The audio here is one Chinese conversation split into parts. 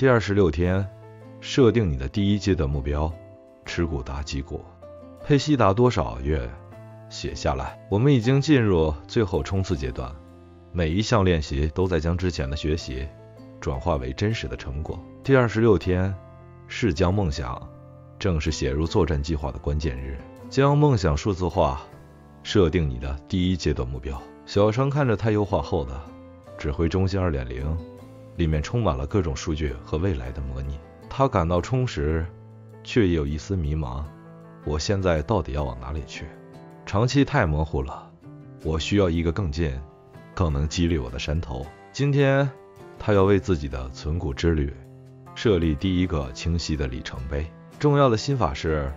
第26天，設定你的第一階段目標，持股達幾股，配息達多少月，寫下來。我們已經進入最後衝刺階段，每一項練習都在將之前的學習轉化為真實的成果。第26天是將夢想正式寫入作戰計劃的關鍵日，將夢想數字化，設定你的第一階段目標。小程看着他優化後的指揮中心 2.0， 裡面充滿了各種數據和未來的模擬，他感到充實，卻也有一絲迷茫。我現在到底要往哪裡去？長期太模糊了，我需要一個更近、更能激勵我的山頭。今天他要為自己的存股之旅設立第一個清晰的里程碑。重要的心法是，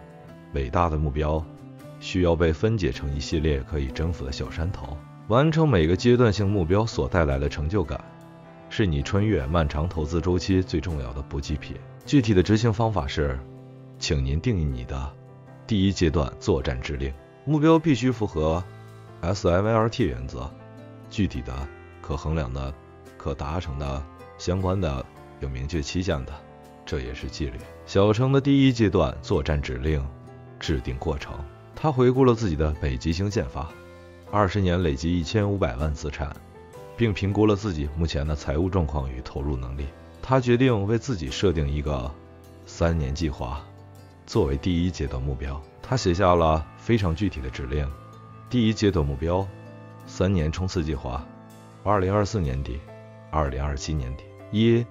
偉大的目標需要被分解成一系列可以征服的小山頭。完成每个階段性目標所帶來的成就感，是你穿越漫長投資週期最重要的補給品。具體的執行方法是，請您定義你的第一階段作戰指令。目標必須符合 SMART 原則，具體的、可衡量的、可達成的、相關的、有明確期限的，這也是紀律。小程的第一階段作戰指令制定過程，他回顧了自己的北極星憲法，20年累積1500萬資產，並評估了自己目前的財務狀況與投入能力。他決定為自己設定一個3年計劃，作為第一階段目標。他寫下了非常具體的指令。第一階段目標：3年衝刺計劃，2024年底，2027年底。1.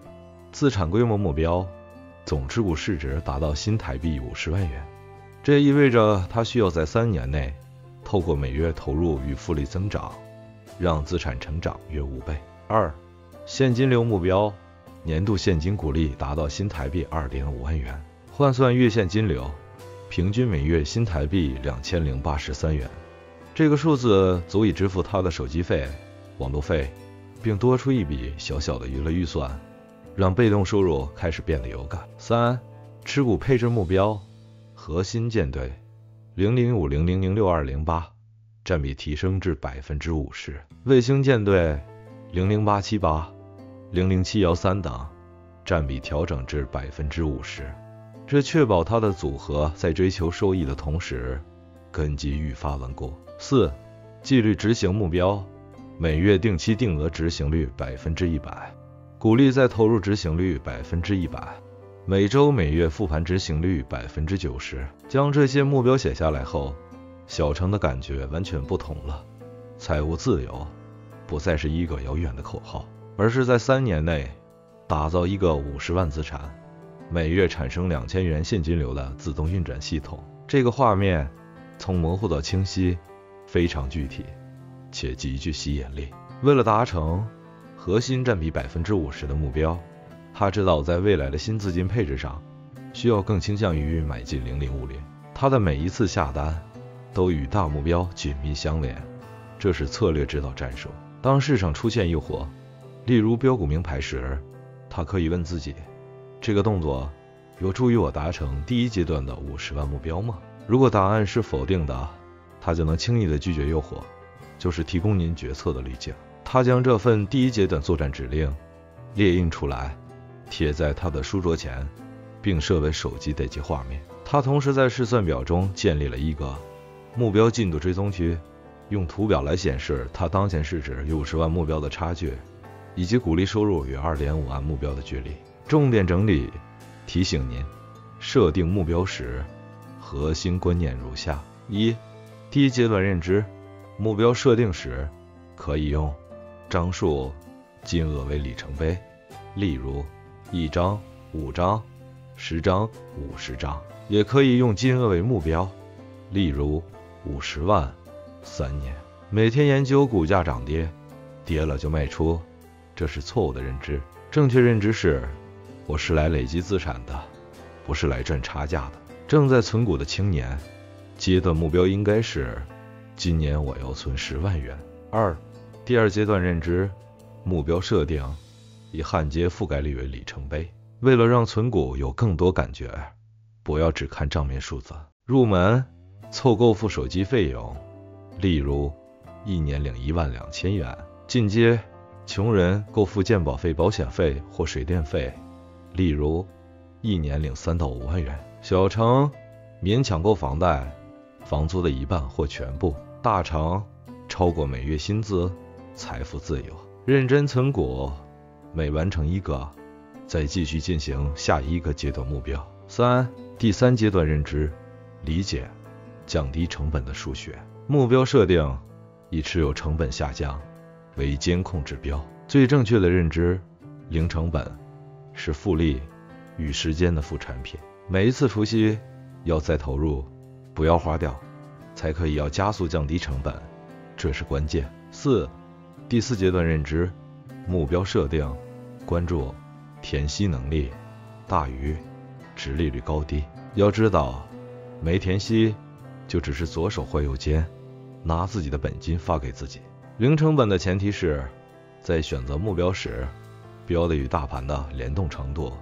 資產規模目標：總持股市值達到新台幣50萬元。這意味着他需要在3年內透過每月投入與複利增長，讓資產成長約5倍。2. 現金流目標：年度現金股利達到新台幣2.5萬元，換算月現金流，平均每月新台幣2083元。這個數字足以支付他的手機費、網絡費，並多出一筆小小的娛樂預算，讓被動收入開始變得有感。3. 持股配置目標：核心艦隊0050006208，佔比提升至50%；衛星艦隊00878、00713等，佔比調整至50%。這確保它的組合在追求收益的同時，根基愈發穩固。4. 紀律執行目標：每月定期定額執行率100%，股利再投入執行率100%，每週每月復盤執行率90%。將這些目標寫下來後，小程的感覺完全不同了。財務自由不再是一個遙遠的口號，而是在3年內打造一個50萬資產，每月產生2000元現金流的自動運轉系統。這個畫面從模糊到清晰，非常具體，且極具吸引力。為了達成核心佔比50%的目標，他知道在未來的新資金配置上需要更傾向於買進0050。他的每一次下單都與大目標緊密相連，這是策略指導戰術。當市場出現誘惑，例如標股明牌時，他可以問自己：這個動作有助於我達成第一階段的50萬目標嗎？如果答案是否定的，他就能輕易地拒絕誘惑，就是提供您決策的濾鏡。他將這份第一階段作戰指令列印出來，貼在他的書桌前，並設為手機待機畫面。他同時在試算表中建立了一個目標進度追蹤區，用圖表來顯示他當前市值與50萬目標的差距，以及股利收入與2.5萬目標的距離。重點整理提醒您，設定目標時核心觀念如下： 1. 第一階段認知，目標設定時可以用張數、金額為里程碑，例如1張、5張、10張、50張，也可以用金額為目標，例如50萬、3年。每天研究股價漲跌，跌了就賣出，這是錯誤的認知。正確認知是，我是來累積資產的，不是來賺差價的。正在存股的青年，階段目標應該是今年我要存10萬元。2. 第二階段認知，目標設定以焊接覆蓋率為里程碑。為了讓存股有更多感覺，不要只看賬面數字。入門，湊夠付手機費用，例如1年領12000元。進階，窮人夠付健保費、保險費或水電費，例如1年領3到5萬元，小城勉強夠房貸、房租的一半或全部，大城超過每月薪資，財富自由。認真存股，每完成一個，再繼續進行下一個階段目標。3. 第3階段認知、理解、降低成本的數學。目標設定以持有成本下降為監控指標。最正確的認知，零成本是複利與時間的副產品。每一次除息要再投入，不要花掉，才可以要加速降低成本，這是關鍵。4. 第4階段認知、目標設定，關注填息能力大於殖利率高低。要知道，沒填息就只是左手換右肩，拿自己的本金發給自己。零成本的前提是，在選擇目標時，標的與大盤的聯動程度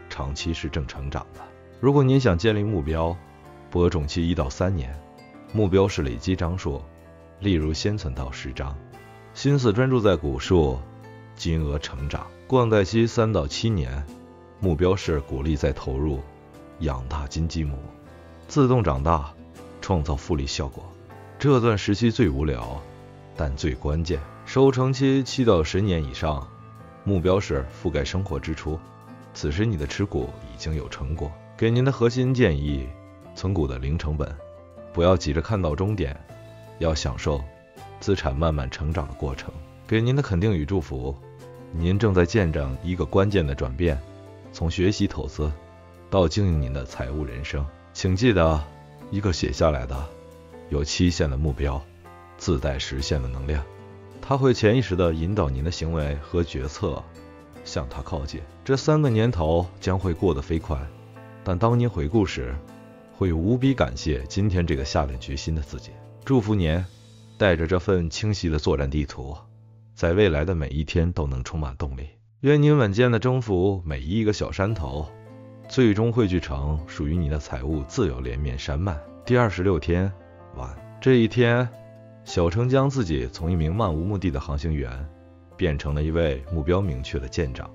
長期是正成長的。如果您想建立目標，播種期1到3年，目標是累積張數，例如先存到10張，心思專注在股數，金額成長。灌溉期3到7年，目標是鼓勵再投入，養大金雞母，自動長大，創造複利效果。這段時期最無聊，但最關鍵。收成期7到10年以上，目標是覆蓋生活支出，此時你的持股已經有成果。給您的核心建議，存股的零成本，不要急着看到終點，要享受資產慢慢成長的過程。給您的肯定與祝福，您正在見證一個關鍵的轉變，從學習投資到經營您的財務人生。請記得，一個寫下來的有期限的目標，自帶實現的能量，它會潛意識地引導您的行為和決策向它靠近。這3個年頭將會過得飛快，但當您回顧時，會無比感謝今天這個下定決心的自己。祝福您帶着這份清晰的作戰地圖，在未來的每一天都能充滿動力。願您穩健地征服每一個小山頭，最終匯聚成屬於你的財務自由連綿山脈。第26天晚，這一天，小城將自己從一名漫無目的的航行員，變成了一位目標明確的艦長。